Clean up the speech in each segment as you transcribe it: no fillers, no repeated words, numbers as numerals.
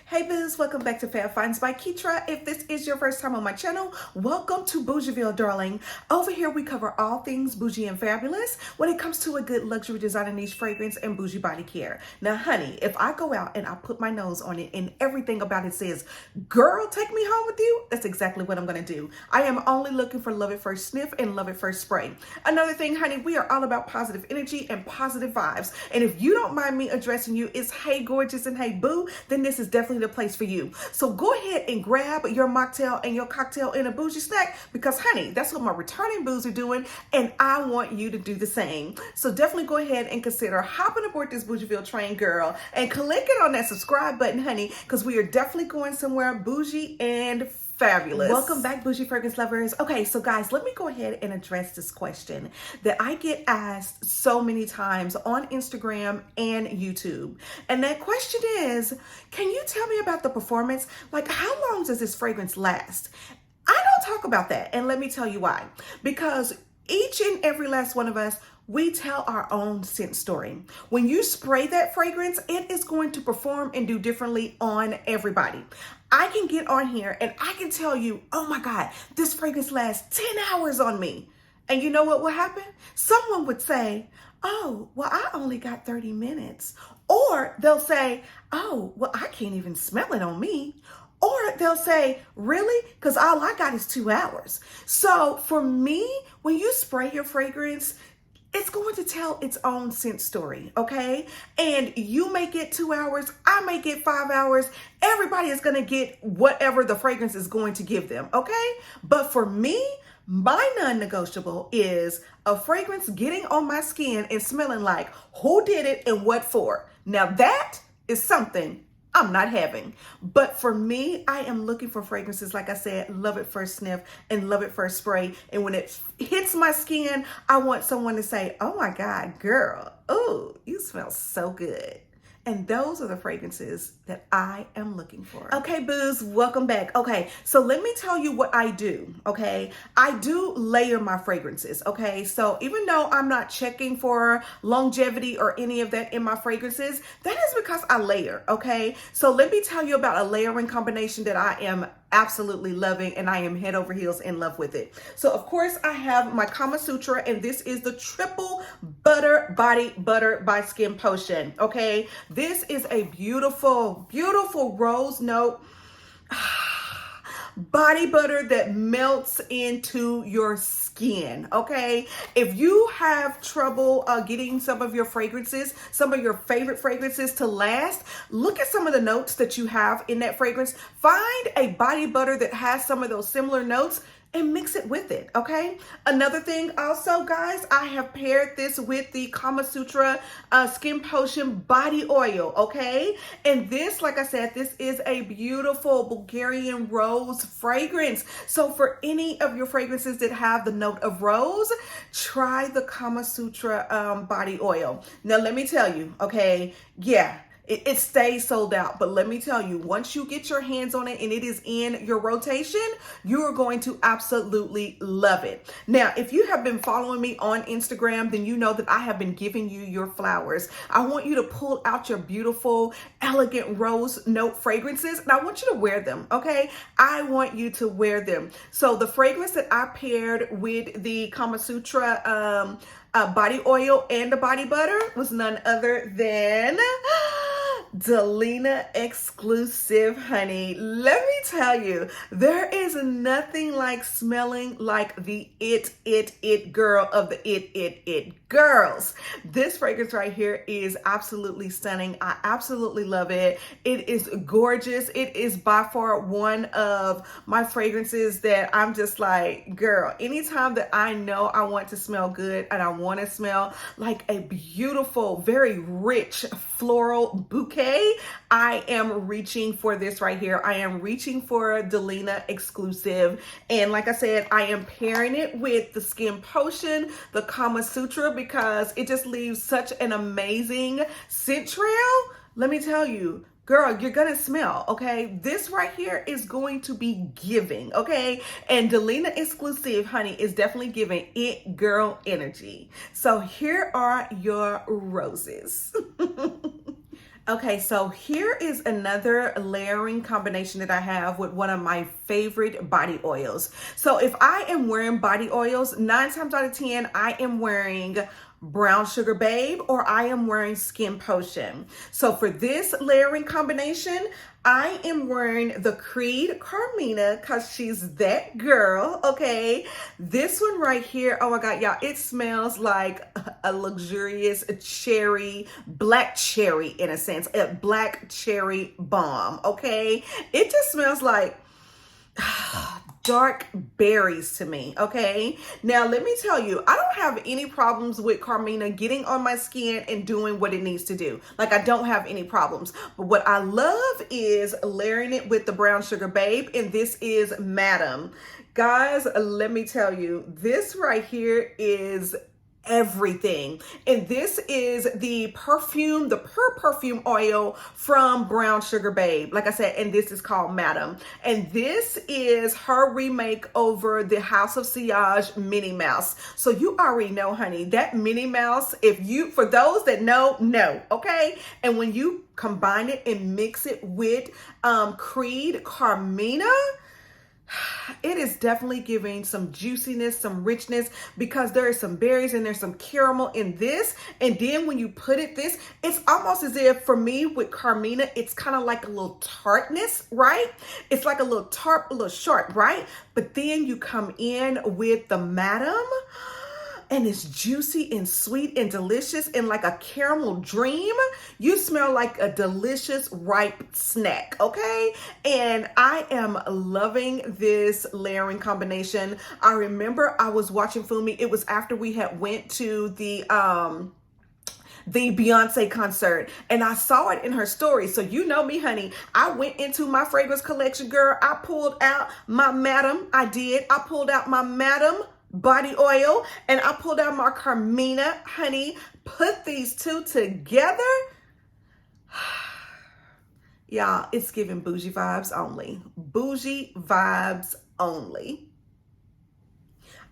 Hey booze, welcome back to Fab Finds by Keitra. If this is your first time on my channel, welcome to Bougieville, darling. Over here we cover all things bougie and fabulous when it comes to a good luxury designer niche fragrance and bougie body care. Now honey, if I go out and I put my nose on it and everything about it says, girl, take me home with you, that's exactly what I'm gonna do. I am only looking for love at first sniff and love at first spray. Another thing, honey, we are all about positive energy and positive vibes. And if you don't mind me addressing you as hey gorgeous and hey boo, then this is definitely the place for you. So go ahead and grab your mocktail and your cocktail and a bougie snack because honey, that's what my returning boos are doing and I want you to do the same. So definitely go ahead and consider hopping aboard this Bougieville train, girl, and clicking on that subscribe button, honey, because we are definitely going somewhere bougie and fabulous. Welcome back, bougie fragrance lovers. Okay, so guys, let me go ahead and address this question that I get asked so many times on Instagram and YouTube. And that question is, can you tell me about the performance? Like, how long does this fragrance last? I don't talk about that. And let me tell you why. Because each and every last one of us, we tell our own scent story. When you spray that fragrance, it is going to perform and do differently on everybody. I can get on here and I can tell you, oh my God, this fragrance lasts 10 hours on me. And you know what will happen? Someone would say, oh, well, I only got 30 minutes. Or they'll say, oh, well, I can't even smell it on me. Or they'll say, really? Because all I got is 2 hours. So for me, when you spray your fragrance, it's going to tell its own scent story, okay? And you may get 2 hours, I may get 5 hours. Everybody is going to get whatever the fragrance is going to give them, okay? But for me, my non-negotiable is a fragrance getting on my skin and smelling like who did it and what for. Now that is something I'm not having. But for me, I am looking for fragrances, like I said, love at first sniff and love at first spray. And when it hits my skin, I want someone to say, oh my God, girl, oh, you smell so good. And those are the fragrances that I am looking for. Okay, boos, welcome back. Okay, so let me tell you what I do, okay? I do layer my fragrances, okay? So even though I'm not checking for longevity or any of that in my fragrances, that is because I layer, okay? So let me tell you about a layering combination that I am absolutely loving and I am head over heels in love with it. So of course I have my Sutra and this is the triple butter body butter by Skinpotion, okay? This is a beautiful, beautiful rose note body butter that melts into your skin, okay? If you have trouble getting some of your fragrances, some of your favorite fragrances to last, look at some of the notes that you have in that fragrance. Find a body butter that has some of those similar notes and mix it with it, okay? Another thing also, guys, I have paired this with the Sutra Skinpotion body oil, okay? And this, like I said, this is a beautiful Bulgarian rose fragrance. So for any of your fragrances that have the note of rose, try the Sutra body oil. Now, let me tell you, okay, yeah, it stays sold out, but let me tell you, once you get your hands on it and it is in your rotation, you are going to absolutely love it. Now, if you have been following me on Instagram, then you know that I have been giving you your flowers. I want you to pull out your beautiful, elegant rose note fragrances, and I want you to wear them, okay? I want you to wear them. So the fragrance that I paired with the Sutra body oil and the body butter was none other than Delina Exclusif, honey. Let me tell you, there is nothing like smelling like the it girl of the it girls. This fragrance right here is absolutely stunning. I absolutely love it. It is gorgeous. It is by far one of my fragrances that I'm just like, girl, anytime that I know I want to smell good and I want to smell like a beautiful, very rich floral bouquet, I am reaching for this right here. I am reaching for Delina Exclusif. And like I said, I am pairing it with the Skinpotion, the Sutra, because it just leaves such an amazing scent trail. Let me tell you, girl, you're gonna smell, okay? This right here is going to be giving, okay? And Delina Exclusif, honey, is definitely giving it girl energy. So here are your roses. Okay, so here is another layering combination that I have with one of my favorite body oils. So if I am wearing body oils, 9 times out of 10, I am wearing Brown Sugar Babe or I am wearing Skinpotion. So for this layering combination, I am wearing the Creed Carmina because she's that girl, okay? This one right here, oh my God, y'all, it smells like a luxurious cherry, black cherry in a sense, a black cherry bomb, okay? It just smells like dark berries to me, okay? Now, let me tell you, I don't have any problems with Carmina getting on my skin and doing what it needs to do. Like, I don't have any problems. But what I love is layering it with the Brown Sugar Babe, and this is Madam. Guys, let me tell you, this right here is everything. And this is the perfume, the perfume oil from Brown Sugar Babe. Like I said, and this is called Madam. And this is her remake over the House of Sillage Minnie Mouse. So you already know, honey, that Minnie Mouse, for those that know, okay? And when you combine it and mix it with Creed Carmina, it is definitely giving some juiciness, some richness, because there is some berries and there's some caramel in this. And then when you put this, it's almost as if, for me with Carmina, it's kind of like a little tartness, right? It's like a little tart, a little sharp, right? But then you come in with the Madam, and it's juicy and sweet and delicious and like a caramel dream. You smell like a delicious ripe snack, okay? And I am loving this layering combination. I remember I was watching Fumi. It was after we had went to the Beyonce concert, and I saw it in her story. So you know me, honey. I went into my fragrance collection, girl. I pulled out my Madam. I pulled out my Madam body oil, and I pulled out my Carmina, honey. Put these two together. Y'all, it's giving bougie vibes only. Bougie vibes only.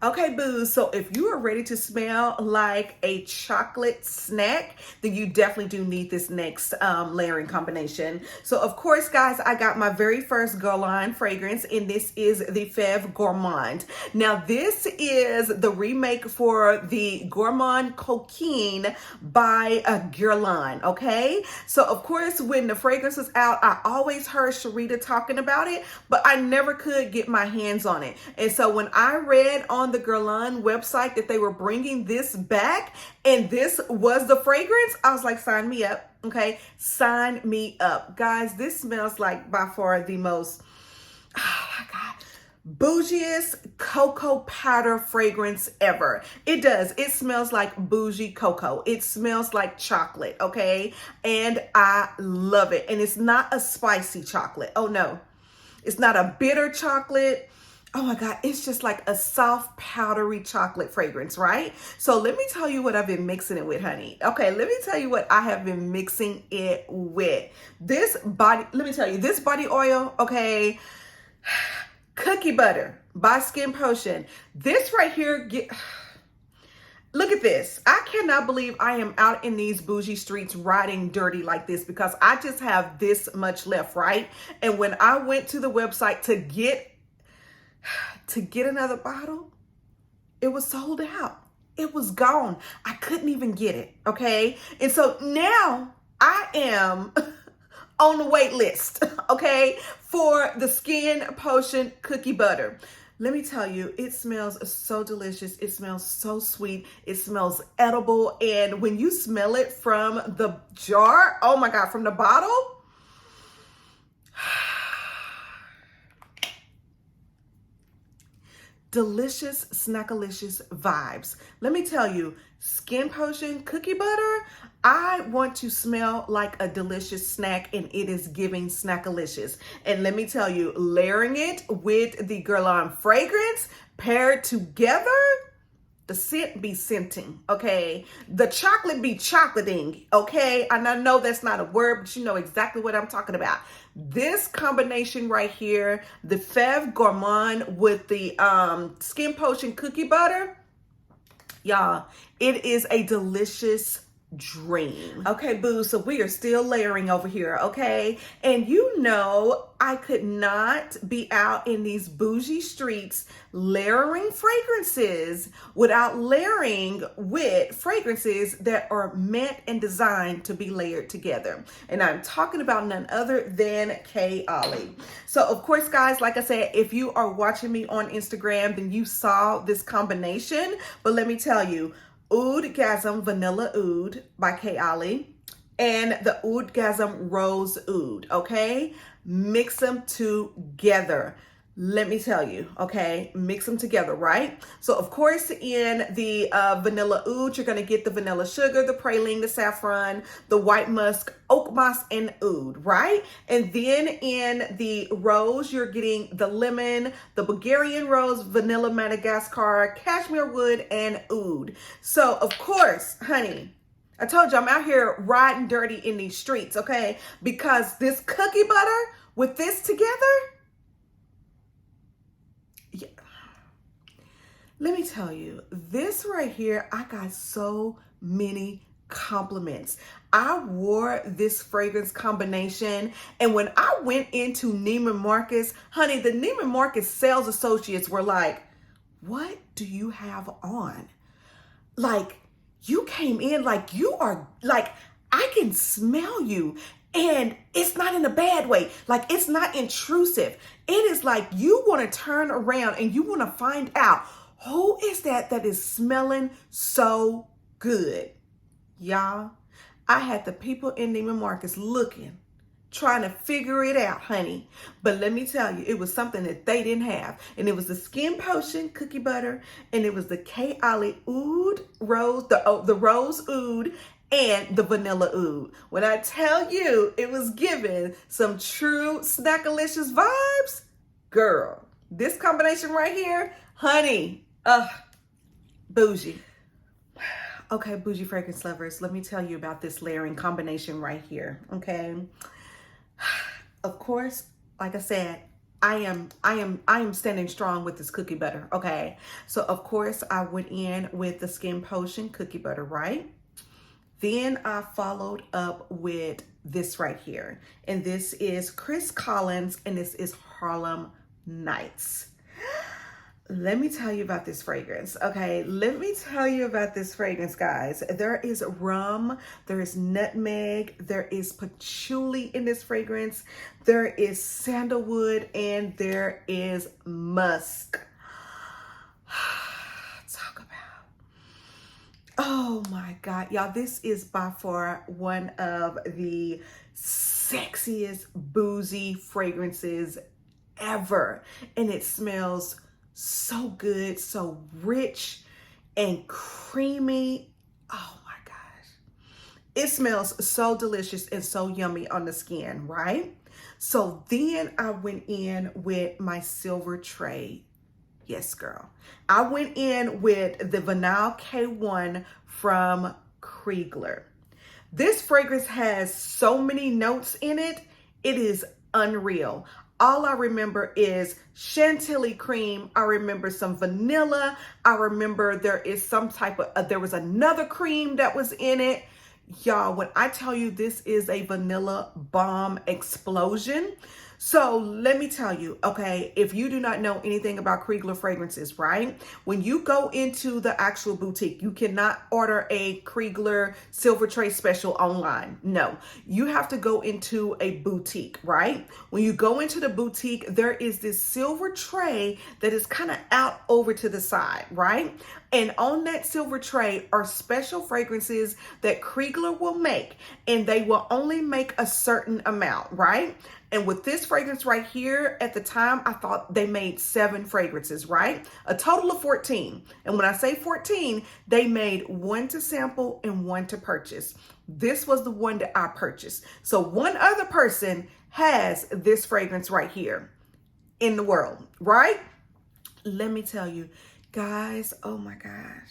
Okay, boo, so if you are ready to smell like a chocolate snack, then you definitely do need this next layering combination. So, of course, guys, I got my very first Guerlain fragrance, and this is the Fève Gourmand. Now, this is the remake for the Gourmand Coquine by Guerlain, okay? So, of course, when the fragrance was out, I always heard Sharita talking about it, but I never could get my hands on it. And so when I read on the Guerlain website that they were bringing this back and this was the fragrance, I was like, sign me up, okay? Sign me up. Guys, this smells like by far the most, oh my God, bougiest cocoa powder fragrance ever. It does. It smells like bougie cocoa. It smells like chocolate, okay? And I love it. And it's not a spicy chocolate. Oh no, it's not a bitter chocolate. Oh my God, it's just like a soft, powdery chocolate fragrance, right? So let me tell you what I've been mixing it with, honey. Okay, let me tell you what I have been mixing it with. This body oil, okay, Cookie Butter by Skinpotion. This right here, look at this. I cannot believe I am out in these bougie streets riding dirty like this because I just have this much left, right? And when I went to the website to get another bottle, it was sold out. It was gone. I couldn't even get it, okay? And so now I am on the wait list, okay, for the Skinpotion Cookie Butter. Let me tell you, it smells so delicious. It smells so sweet. It smells edible. And when you smell it from the jar, oh my God, from the bottle, delicious, snackalicious vibes. Let me tell you, Skinpotion Cookie Butter, I want to smell like a delicious snack, and it is giving snackalicious. And let me tell you, layering it with the Guerlain fragrance paired together, the scent be scenting, okay? The chocolate be chocolating, okay? And I know that's not a word, but you know exactly what I'm talking about. This combination right here, the Fève Gourmand with the Skinpotion Cookie Butter, y'all, it is a delicious dream. Okay, boo, so we are still layering over here, okay? And you know, I could not be out in these bougie streets layering fragrances without layering with fragrances that are meant and designed to be layered together. And I'm talking about none other than KayAli. So of course, guys, like I said, if you are watching me on Instagram, then you saw this combination. But let me tell you, Oudgasm Vanilla Oud by KayAli and the Oudgasm Rose Oud, okay? Mix them together. Let me tell you, okay? Mix them together, right? So, of course, in the Vanilla Oud, you're going to get the vanilla sugar, the praline, the saffron, the white musk, oak moss, and oud, right? And then in the rose, you're getting the lemon, the Bulgarian rose, vanilla Madagascar, cashmere wood, and oud. So, of course, honey, I told you I'm out here riding dirty in these streets, okay? Because this cookie butter with this together, yeah. Let me tell you, this right here, I got so many compliments. I wore this fragrance combination, and when I went into Neiman Marcus, honey, the Neiman Marcus sales associates were like, what do you have on? Like, you came in like you are, like, I can smell you. And it's not in a bad way. Like, it's not intrusive. It is like you want to turn around and you want to find out who is that is smelling so good. Y'all, I had the people in Neiman Marcus looking, trying to figure it out, honey. But let me tell you, it was something that they didn't have. And it was the Skinpotion cookie butter, and it was the KayAli Oud Rose, the Rose Oud, and the Vanilla Oud. When I tell you it was giving some true Snackalicious vibes, girl, this combination right here, honey, bougie. Okay, bougie fragrance lovers, let me tell you about this layering combination right here, okay? Of course, like I said, I am standing strong with this cookie butter, okay? So of course I went in with the Skinpotion cookie butter, right? Then I followed up with this right here. And this is Chris Collins, and this is Harlem Nights. Let me tell you about this fragrance, okay? Let me tell you about this fragrance, guys. There is rum, there is nutmeg, there is patchouli in this fragrance, there is sandalwood, and there is musk. Oh my God, y'all, this is by far one of the sexiest boozy fragrances ever. And it smells so good, so rich and creamy. Oh my gosh. It smells so delicious and so yummy on the skin, right? So then I went in with my silver tray. Yes, girl. I went in with the Vanille K1 from Krigler. This fragrance has so many notes in it. It is unreal. All I remember is chantilly cream. I remember some vanilla. I remember there is some type of, there was another cream that was in it. Y'all, when I tell you this is a vanilla bomb explosion. So let me tell you, okay, if you do not know anything about Krigler fragrances, right? When you go into the actual boutique, you cannot order a Krigler silver tray special online. No, you have to go into a boutique, right? When you go into the boutique, there is this silver tray that is kind of out over to the side, right? And on that silver tray are special fragrances that Krigler will make, and they will only make a certain amount, right? And with this fragrance right here, at the time, I thought they made 7 fragrances, right? A total of 14. And when I say 14, they made 1 to sample and 1 to purchase. This was the one that I purchased. So one other person has this fragrance right here in the world, right? Let me tell you, guys, oh my gosh.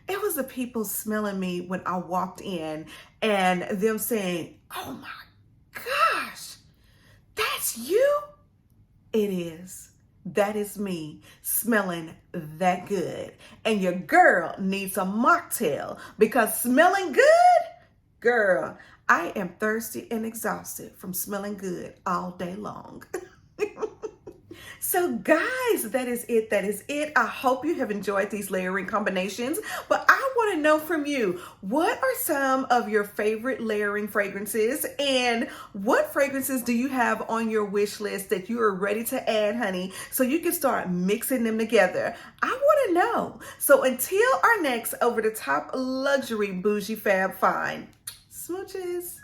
It was the people smelling me when I walked in and them saying, oh my gosh, that's you? It is. That is me smelling that good. And your girl needs a mocktail because smelling good, girl, I am thirsty and exhausted from smelling good all day long. So guys, that is it. That is it. I hope you have enjoyed these layering combinations, but I want to know from you, what are some of your favorite layering fragrances, and what fragrances do you have on your wish list that you are ready to add, honey, so you can start mixing them together? I want to know. So until our next over the top luxury bougie fab find, smooches.